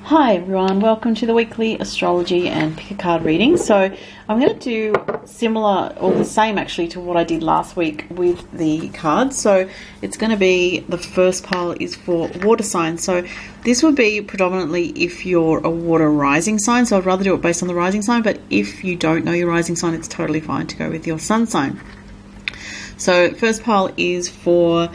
Hi everyone, welcome to the weekly astrology and pick a card reading. So I'm going to do similar or the same actually to what I did last week with the cards. So it's going to be, the first pile is for water signs. So this would be predominantly if you're a water rising sign. So I'd rather do it based on the rising sign, but if you don't know your rising sign, it's totally fine to go with your sun sign. So first pile is for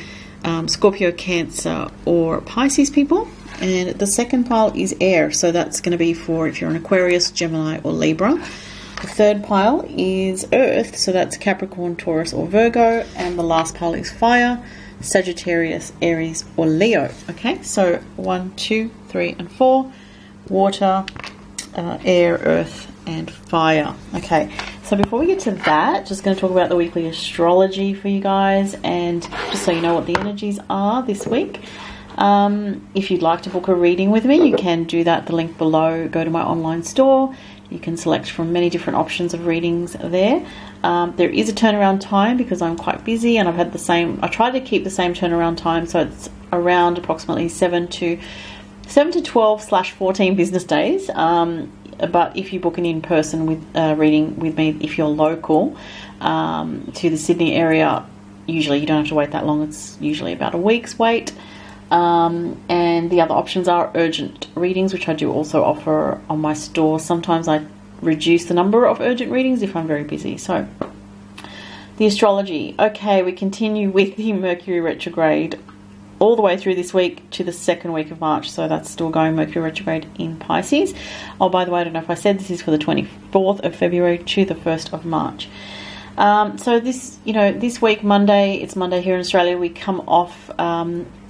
Scorpio, Cancer or Pisces people. And the second pile is air, so that's going to be for if you're an Aquarius, Gemini or Libra. The third pile is earth, so that's Capricorn, Taurus or Virgo. And the last pile is fire, Sagittarius, Aries or Leo. Okay, so 1, 2, 3 and 4, water, air, earth and fire. Okay, so before we get to that, just going to talk about the weekly astrology for you guys, and just so you know what the energies are this week. If you'd like to book a reading with me, you can do that. The link below. Go to my online store. You can select from many different options of readings there. There is a turnaround time because I'm quite busy and I've had the same, I try to keep the same turnaround time, so it's around approximately 7 to 12/14 business days. But if you book an in-person with reading with me, if you're local to the Sydney area, usually you don't have to wait that long. It's usually about a week's wait. And the other options are urgent readings, which I do also offer on my store. Sometimes I reduce the number of urgent readings if I'm very busy. So the astrology. Okay, we continue with the Mercury retrograde all the way through this week to the second week of March. So that's still going, Mercury retrograde in Pisces. Oh, by the way, I don't know if I said this is for the 24th of February to the 1st of March. So this, this week, Monday, it's Monday here in Australia, we come off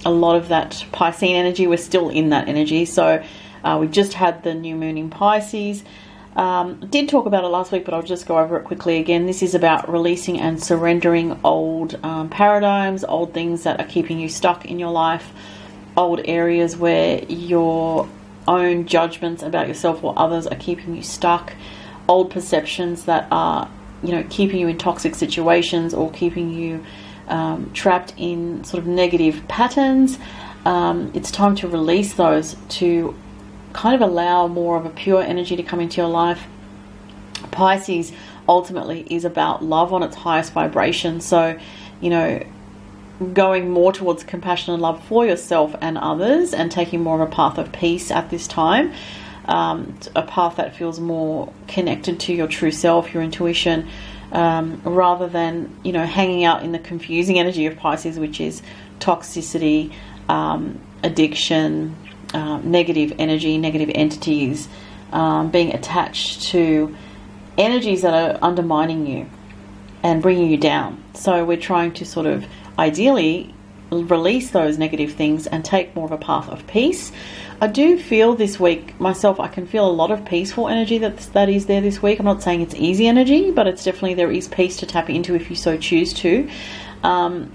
a lot of that Piscean energy. We're still in that energy. So we just had the new moon in Pisces. Did talk about it last week, but I'll just go over it quickly again. This is about releasing and surrendering old paradigms, old things that are keeping you stuck in your life, old areas where your own judgments about yourself or others are keeping you stuck, old perceptions that are keeping you in toxic situations or keeping you trapped in sort of negative patterns. It's time to release those, to kind of allow more of a pure energy to come into your life. Pisces ultimately is about love on its highest vibration. So, going more towards compassion and love for yourself and others, and taking more of a path of peace at this time. A path that feels more connected to your true self, your intuition, rather than hanging out in the confusing energy of Pisces, which is toxicity, addiction, negative energy, negative entities, being attached to energies that are undermining you and bringing you down. So we're trying to sort of ideally release those negative things and take more of a path of peace. I do feel this week myself, I can feel a lot of peaceful energy that is there this week. I'm not saying it's easy energy, but it's definitely, there is peace to tap into if you so choose to. But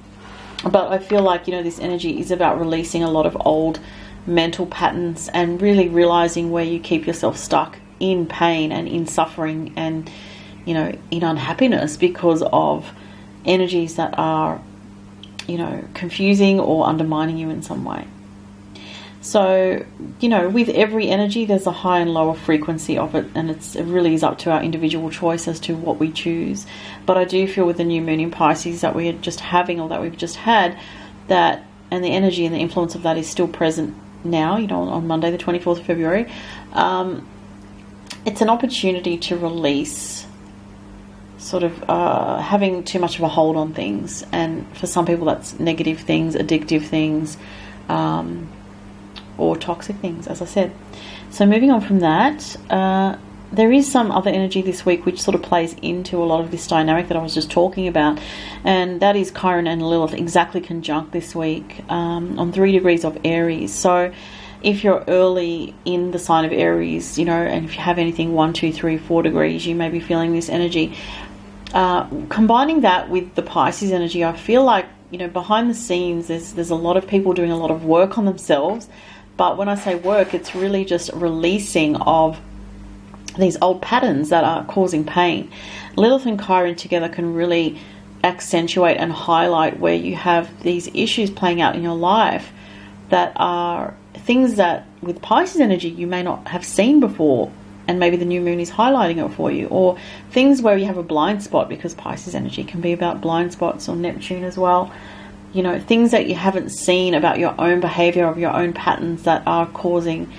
I feel like, this energy is about releasing a lot of old mental patterns and really realizing where you keep yourself stuck in pain and in suffering and, in unhappiness because of energies that are, confusing or undermining you in some way. So, with every energy, there's a high and lower frequency of it, and it really is up to our individual choice as to what we choose. But I do feel with the new moon in Pisces that we are just having, or that we've just had, that, and the energy and the influence of that is still present now, on Monday, the 24th of February. It's an opportunity to release sort of having too much of a hold on things, and for some people that's negative things, addictive things, or toxic things, as I said. So moving on from that, there is some other energy this week which sort of plays into a lot of this dynamic that I was just talking about, and that is Chiron and Lilith exactly conjunct this week on 3 degrees of Aries. So if you're early in the sign of Aries, and if you have anything 1, 2, 3, 4 degrees, you may be feeling this energy. Combining that with the Pisces energy, I feel like, behind the scenes, there's a lot of people doing a lot of work on themselves. But when I say work, it's really just releasing of these old patterns that are causing pain. Lilith and Chiron together can really accentuate and highlight where you have these issues playing out in your life that are things that with Pisces energy you may not have seen before, and maybe the new moon is highlighting it for you, or things where you have a blind spot, because Pisces energy can be about blind spots, or Neptune as well. You know, things that you haven't seen about your own behavior, of your own patterns that are causing,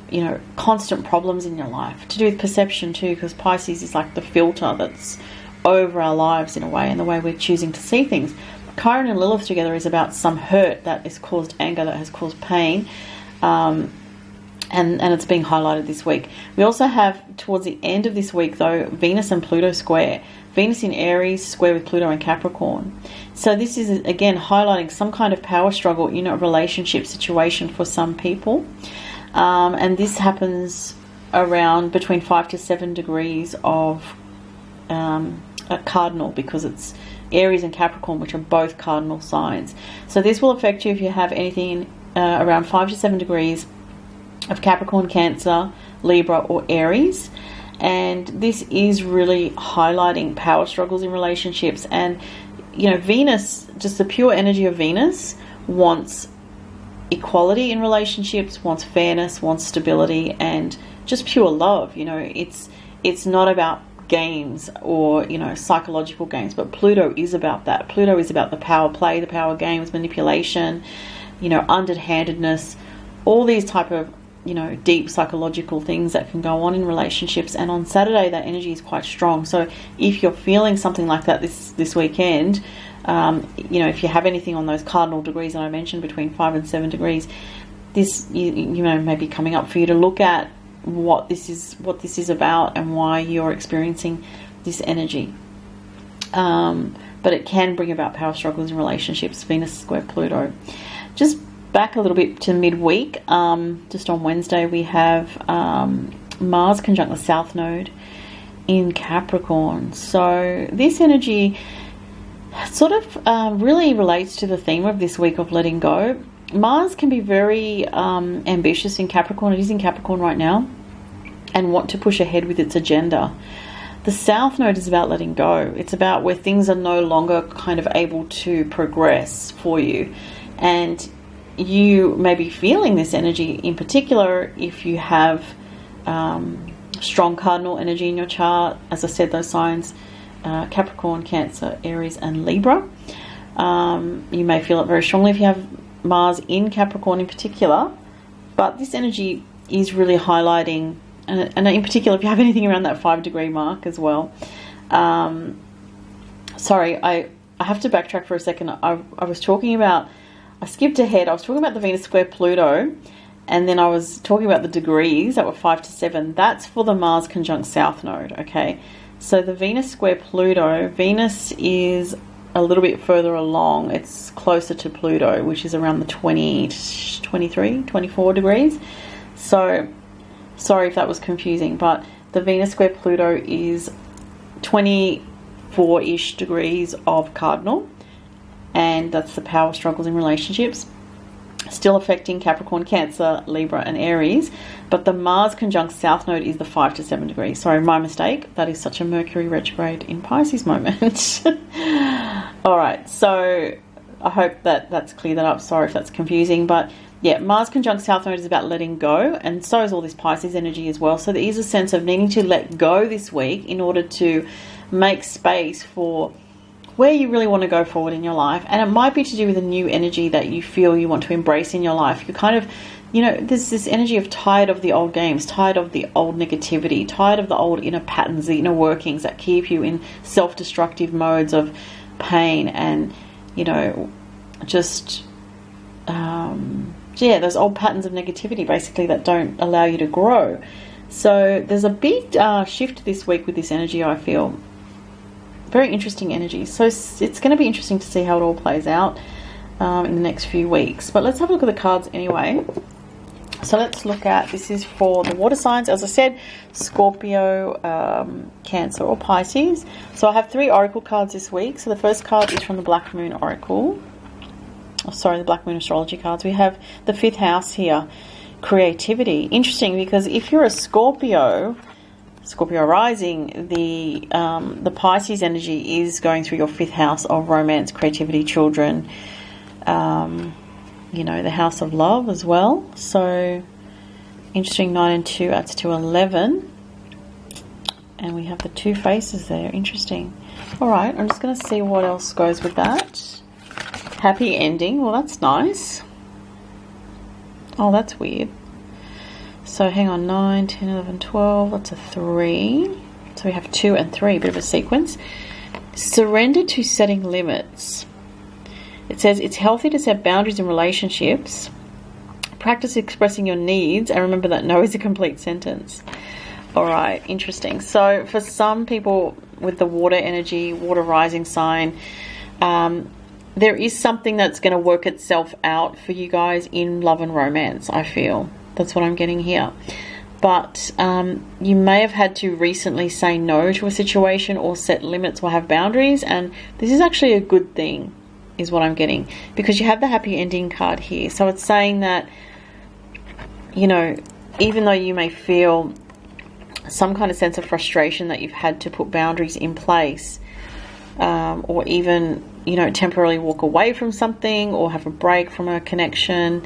you know, constant problems in your life. To do with perception too, because Pisces is like the filter that's over our lives in a way, and the way we're choosing to see things. Chiron and Lilith together is about some hurt that has caused anger, that has caused pain, and it's being highlighted this week. We also have, towards the end of this week though, Venus and Pluto square. Venus in Aries square with Pluto in Capricorn. So this is again highlighting some kind of power struggle, you know, a relationship situation for some people. And this happens around between 5 to 7 degrees of a cardinal, because it's Aries and Capricorn, which are both cardinal signs. So this will affect you if you have anything around 5 to 7 degrees of Capricorn, Cancer, Libra, or Aries. And this is really highlighting power struggles in relationships. And, you know, Venus, just the pure energy of Venus, wants equality in relationships, wants fairness, wants stability, and just pure love. You know, it's not about games or, you know, psychological games, but Pluto is about that. Pluto is about the power play, the power games, manipulation, you know, underhandedness, all these type of, you know, deep psychological things that can go on in relationships. And on Saturday that energy is quite strong. So if you're feeling something like that this weekend, you know, if you have anything on those cardinal degrees that I mentioned, between 5 and 7 degrees, this you know, may be coming up for you to look at what this is about and why you're experiencing this energy. But it can bring about power struggles in relationships. Venus square Pluto. Just back a little bit to midweek, just on Wednesday we have Mars conjunct the South Node in Capricorn. So this energy sort of really relates to the theme of this week of letting go. Mars can be very ambitious in Capricorn. It is in Capricorn right now, and want to push ahead with its agenda. The South Node is about letting go. It's about where things are no longer kind of able to progress for you. And you may be feeling this energy in particular if you have strong cardinal energy in your chart. As I said, those signs, Capricorn, Cancer, Aries, and Libra. You may feel it very strongly if you have Mars in Capricorn in particular. But this energy is really highlighting, and in particular if you have anything around that 5 degree mark as well. Sorry, I have to backtrack for a second. I was talking about, I skipped ahead. I was talking about the Venus square Pluto, and then I was talking about the degrees that were 5 to 7. That's for the Mars conjunct South Node, okay? So the Venus square Pluto, Venus is a little bit further along. It's closer to Pluto, which is around the 23, 24 degrees. So, sorry if that was confusing, but the Venus square Pluto is 24-ish degrees of cardinal, and that's the power struggles in relationships, still affecting Capricorn, Cancer, Libra, and Aries. But the Mars conjunct South Node is the 5 to 7 degrees. Sorry, my mistake. That is such a Mercury retrograde in Pisces moment. All right, so I hope that that's cleared that up. Sorry if that's confusing, but yeah, Mars conjunct South Node is about letting go, and so is all this Pisces energy as well. So there is a sense of needing to let go this week in order to make space for where you really want to go forward in your life. And it might be to do with a new energy that you feel you want to embrace in your life. You're kind of, you know, there's this energy of tired of the old games, tired of the old negativity, tired of the old inner patterns, the inner workings that keep you in self-destructive modes of pain and, you know, just, yeah, those old patterns of negativity basically that don't allow you to grow. So there's a big shift this week with this energy, I feel. Very interesting energy. So it's going to be interesting to see how it all plays out in the next few weeks. But let's have a look at the cards anyway. So let's look at, this is for the water signs, as I said, Scorpio, Cancer, or Pisces. So I have 3 oracle cards this week. So the first card is from the Black Moon Oracle. Oh, sorry, the Black Moon Astrology cards. We have the 5th house here, creativity. Interesting, because if you're a Scorpio rising, the Pisces energy is going through your 5th house of romance, creativity, children, you know, the house of love as well. So Interesting, 9 and 2 adds to 11. And we have the 2 faces there. Interesting. All right, I'm just going to see what else goes with that. Happy ending. Well, that's nice. Oh, that's weird. So hang on, 9, 10, 11, 12. That's a 3. So we have 2 and 3, bit of a sequence. Surrender to setting limits. It says it's healthy to set boundaries in relationships. Practice expressing your needs, and remember that no is a complete sentence. All right, interesting. So for some people with the water energy, water rising sign, there is something that's going to work itself out for you guys in love and romance, I feel. That's what I'm getting here. But you may have had to recently say no to a situation or set limits or have boundaries, and this is actually a good thing, is what I'm getting, because you have the happy ending card here. So it's saying that, you know, even though you may feel some kind of sense of frustration that you've had to put boundaries in place, or even, you know, temporarily walk away from something or have a break from a connection,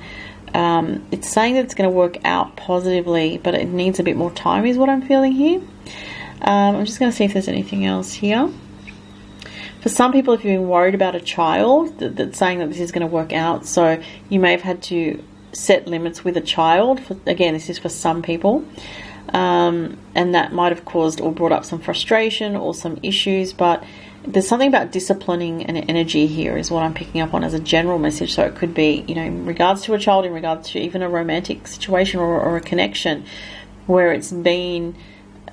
it's saying that it's going to work out positively, but it needs a bit more time is what I'm feeling here. I'm just going to see if there's anything else here. For some people, if you've been worried about a child, that's saying that this is going to work out. So you may have had to set limits with a child. Again, this is for some people. And that might have caused or brought up some frustration or some issues. But there's something about disciplining an energy here is what I'm picking up on as a general message. So it could be, you know, in regards to a child, in regards to even a romantic situation or a connection where it's been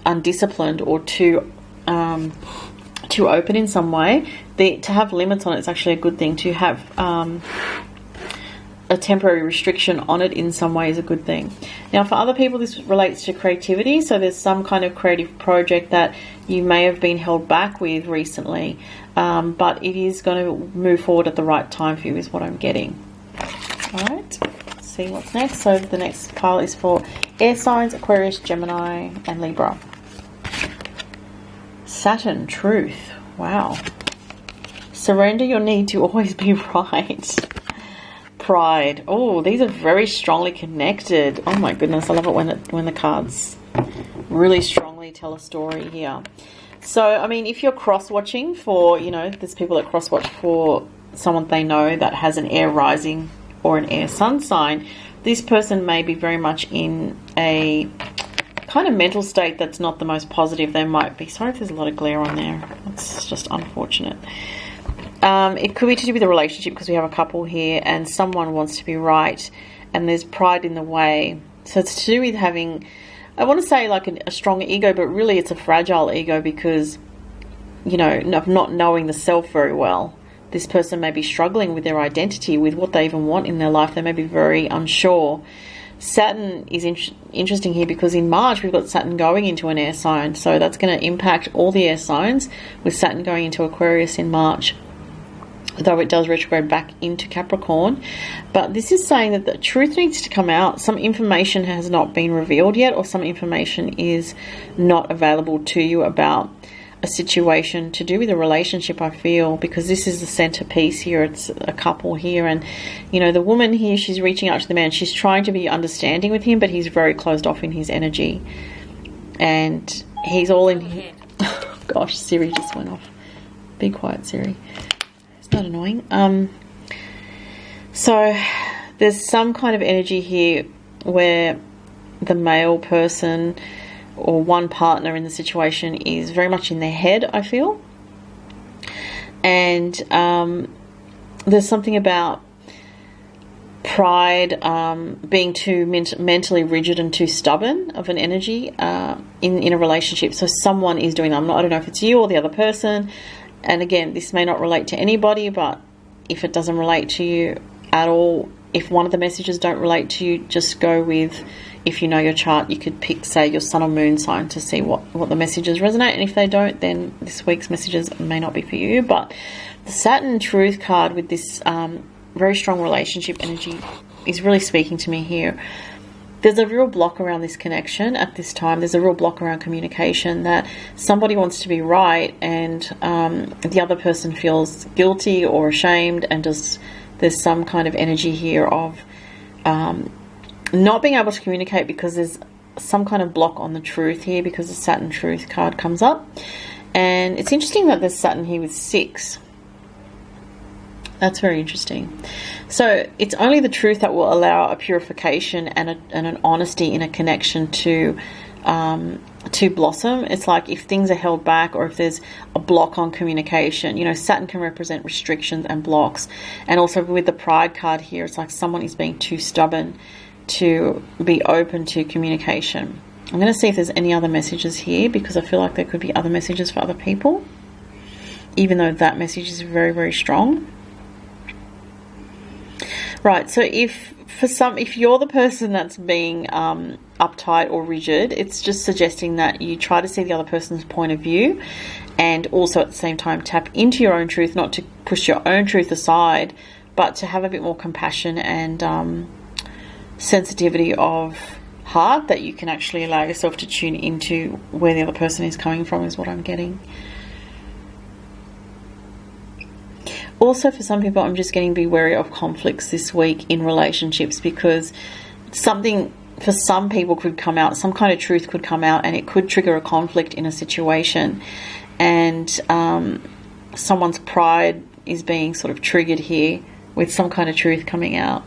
undisciplined or too open in some way. To have limits on it is actually a good thing. To have a temporary restriction on it in some way is a good thing. Now, for other people, this relates to creativity. So there's some kind of creative project that you may have been held back with recently, but it is going to move forward at the right time for you is what I'm getting. All right, let's see what's next. So the next pile is for air signs, Aquarius, Gemini, and Libra. Saturn, truth. Wow. Surrender your need to always be right. Pride. Oh, these are very strongly connected. Oh my goodness, I love it when the cards really strongly tell a story here. So, I mean, if you're cross-watching for, you know, there's people that cross-watch for someone they know that has an air rising or an air sun sign, this person may be very much in a kind of mental state that's not the most positive. They might be, sorry if there's a lot of glare on there, it's just unfortunate. It could be to do with a relationship because we have a couple here and someone wants to be right and there's pride in the way. So it's to do with having, I want to say like a strong ego, but really it's a fragile ego because, you know, of not knowing the self very well. This person may be struggling with their identity, with what they even want in their life. They may be very unsure. Saturn is interesting here because in March we've got Saturn going into an air sign. So that's going to impact all the air signs with Saturn going into Aquarius in March, though it does retrograde back into Capricorn. But this is saying that the truth needs to come out. Some information has not been revealed yet, or some information is not available to you about a situation to do with a relationship, I feel, because this is the centerpiece here. It's a couple here, and you know, the woman here, she's reaching out to the man. She's trying to be understanding with him, but he's very closed off in his energy, and he's all in here. Gosh, Siri just went off. Be quiet, Siri. It's not annoying. So there's some kind of energy here where the male person or one partner in the situation is very much in their head, I feel. And there's something about pride being too mentally rigid and too stubborn of an energy in a relationship. So someone is doing that. I don't know if it's you or the other person. And again, this may not relate to anybody, but if it doesn't relate to you at all, if one of the messages don't relate to you, just go with, if you know your chart, you could pick, say, your sun or moon sign to see what the messages resonate. And if they don't, then this week's messages may not be for you. But the Saturn Truth card with this very strong relationship energy is really speaking to me here. There's a real block around this connection at this time. There's a real block around communication, that somebody wants to be right and the other person feels guilty or ashamed, and there's some kind of energy here of not being able to communicate because there's some kind of block on the truth here, because the Saturn Truth card comes up. And it's interesting that there's Saturn here with 6. That's very interesting. So it's only the truth that will allow a purification and an honesty in a connection to blossom. It's like if things are held back, or if there's a block on communication, you know, Saturn can represent restrictions and blocks. And also with the Pride card here, it's like someone is being too stubborn to be open to communication. I'm going to see if there's any other messages here, because I feel like there could be other messages for other people, even though that message is very, very strong. Right, so if you're the person that's being uptight or rigid, it's just suggesting that you try to see the other person's point of view, and also at the same time tap into your own truth, not to push your own truth aside, but to have a bit more compassion and sensitivity of heart, that you can actually allow yourself to tune into where the other person is coming from, is what I'm getting. Also, for some people, I'm just getting be wary of conflicts this week in relationships, because something for some people could come out, some kind of truth could come out, and it could trigger a conflict in a situation. And someone's pride is being sort of triggered here with some kind of truth coming out.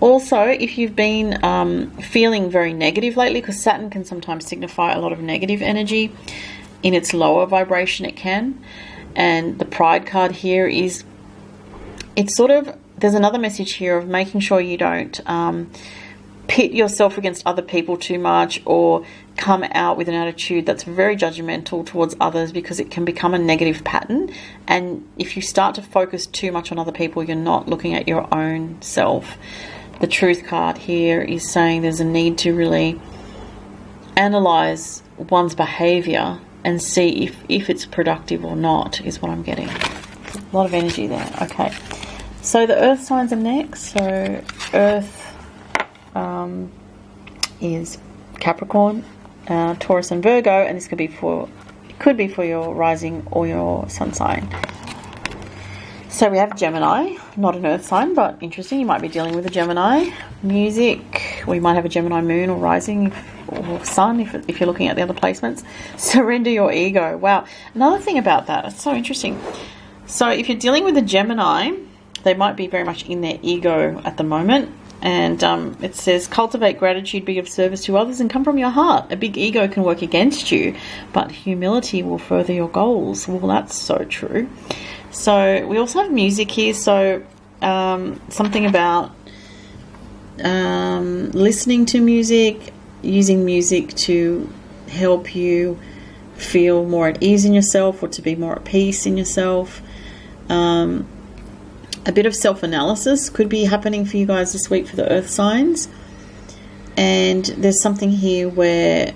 Also, if you've been feeling very negative lately, because Saturn can sometimes signify a lot of negative energy in its lower vibration, it can. And the Pride card here is, it's sort of, there's another message here of making sure you don't pit yourself against other people too much, or come out with an attitude that's very judgmental towards others, because it can become a negative pattern. And if you start to focus too much on other people, you're not looking at your own self. The Truth card here is saying there's a need to really analyze one's behavior and see if it's productive or not, is what I'm getting. A lot of energy there. Okay, so the Earth signs are next. So Earth is Capricorn, Taurus and Virgo, and this could be for your rising or your sun sign. So we have Gemini, not an Earth sign, but interesting. You might be dealing with a Gemini. Music, we might have a Gemini moon or rising or sun if you're looking at the other placements. Surrender your ego. Wow. Another thing about that, it's so interesting. So if you're dealing with a Gemini, they might be very much in their ego at the moment. And it says, cultivate gratitude, be of service to others, and come from your heart. A big ego can work against you, but humility will further your goals. Well, that's so true. So we also have music here. So something about listening to music, using music to help you feel more at ease in yourself, or to be more at peace in yourself. A bit of self-analysis could be happening for you guys this week for the Earth signs. And there's something here where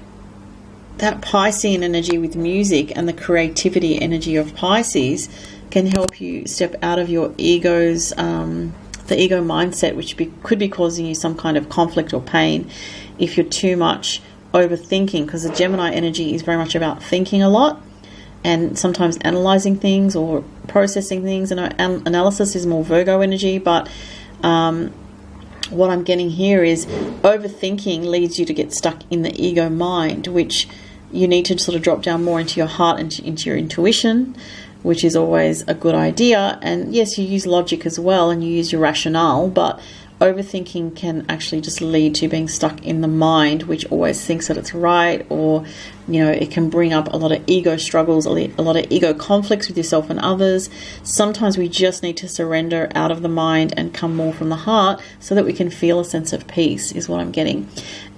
that Piscean energy with music and the creativity energy of Pisces can help you step out of your ego's, the ego mindset, which could be causing you some kind of conflict or pain if you're too much overthinking, because the Gemini energy is very much about thinking a lot and sometimes analyzing things or processing things. And analysis is more Virgo energy, but what I'm getting here is overthinking leads you to get stuck in the ego mind, which you need to sort of drop down more into your heart and into your intuition, which is always a good idea. And yes, you use logic as well and you use your rationale, but overthinking can actually just lead to being stuck in the mind, which always thinks that it's right, or, you know, it can bring up a lot of ego struggles, a lot of ego conflicts with yourself and others. Sometimes we just need to surrender out of the mind and come more from the heart so that we can feel a sense of peace, is what I'm getting.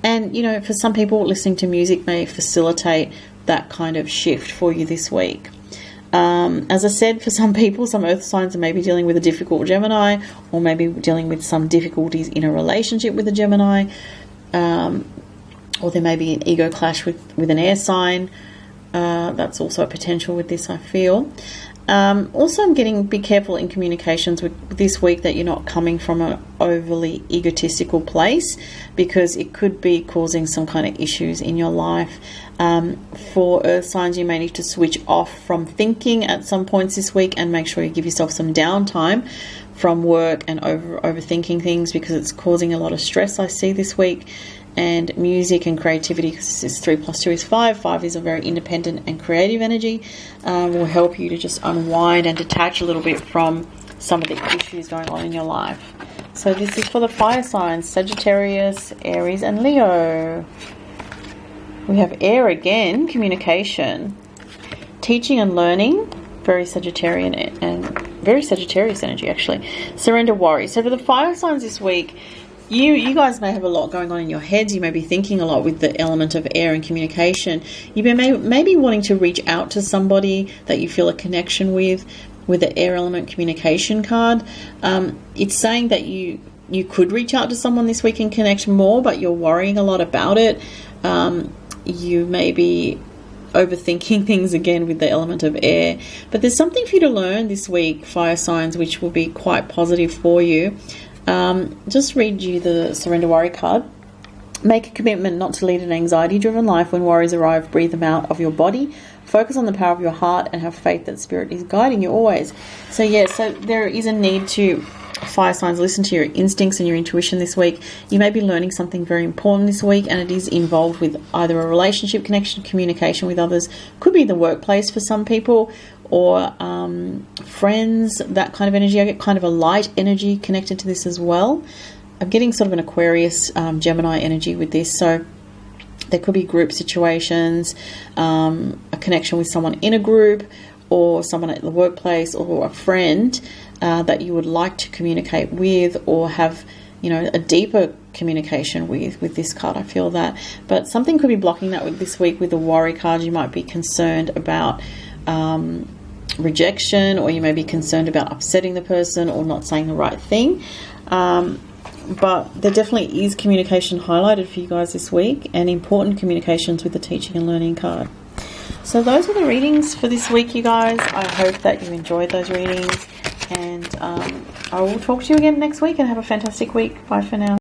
And, you know, for some people, listening to music may facilitate that kind of shift for you this week. As I said, for some people, some Earth signs are maybe dealing with a difficult Gemini, or maybe dealing with some difficulties in a relationship with a Gemini, or there may be an ego clash with an air sign. That's also a potential with this, I feel. Also, I'm getting, be careful in communications with this week that you're not coming from an overly egotistical place, because it could be causing some kind of issues in your life. For Earth signs, you may need to switch off from thinking at some points this week and make sure you give yourself some downtime from work and overthinking things, because it's causing a lot of stress I see this week. And music and creativity, because this is 3 + 2 is 5. 5 is a very independent and creative energy, will help you to just unwind and detach a little bit from some of the issues going on in your life. So this is for the fire signs, Sagittarius, Aries and Leo. We have air again, communication, teaching and learning, very Sagittarian and very Sagittarius energy actually. Surrender, worry. So for the fire signs this week, you guys may have a lot going on in your heads. You may be thinking a lot with the element of air and communication. You may be wanting to reach out to somebody that you feel a connection with the air element communication card. It's saying that you could reach out to someone this week and connect more, but you're worrying a lot about it. You may be overthinking things again with the element of air. But there's something for you to learn this week, fire signs, which will be quite positive for you. Just read you the Surrender Worry card. Make a commitment not to lead an anxiety-driven life. When worries arrive, breathe them out of your body. Focus on the power of your heart and have faith that Spirit is guiding you always. So yeah, so there is a need to, fire signs, listen to your instincts and your intuition this week. You may be learning something very important this week, and it is involved with either a relationship, connection, communication with others. Could be the workplace for some people, or friends, that kind of energy. I get kind of a light energy connected to this as well. I'm getting sort of an Aquarius, Gemini energy with this. So there could be group situations, a connection with someone in a group, or someone at the workplace, or a friend that you would like to communicate with, or have, you know, a deeper communication with this card. I feel that. But something could be blocking that with this week with the worry card. You might be concerned about rejection, or you may be concerned about upsetting the person or not saying the right thing. But there definitely is communication highlighted for you guys this week, and important communications with the teaching and learning card. So those were the readings for this week, you guys. I hope that you enjoyed those readings, and I will talk to you again next week, and have a fantastic week. Bye for now.